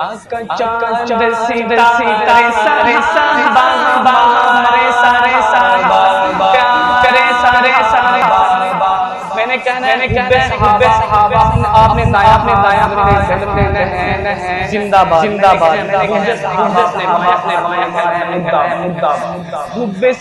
आका चांद सितारे सारे साहिबा हमारे सारे साहिबा प्यारे सारे साहिबा। मैंने कहना आपने दाया जिंदाबाद जिंदाबाद हुब्बे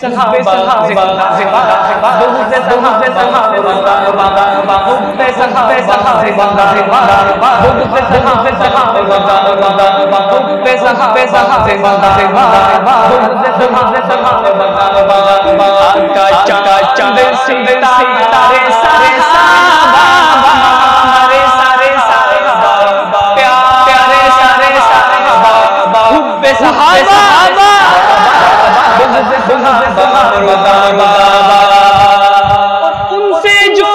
सहाबा उनसे जो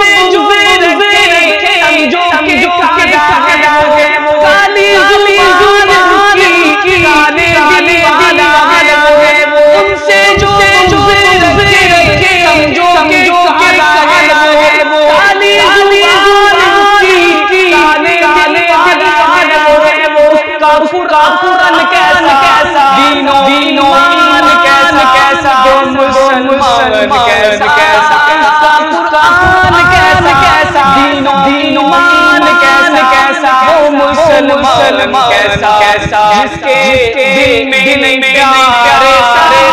कुरान कैसा दीनो ईमान कैसा मुसलमान कैसा कुरान कैसा दीनो ईमान कैसा मुसलमान कैसा जिसके दिल में नहीं प्यारे सारे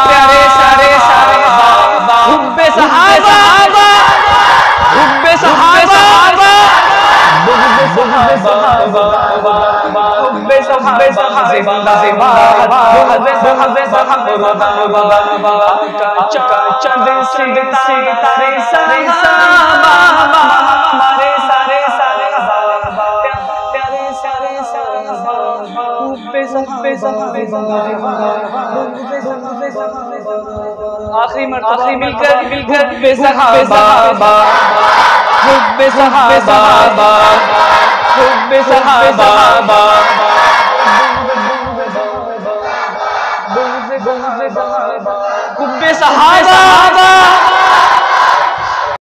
प्यारे सारे हुब्बे सहाबा हुब्बे सहाबा चंद सितारे सारे हमारे सारे प्यारे सारे आखिरी मर्तबा मिलकर हुब्बे सहाबा हुब्बे सहाबा हुब्बे सहाबा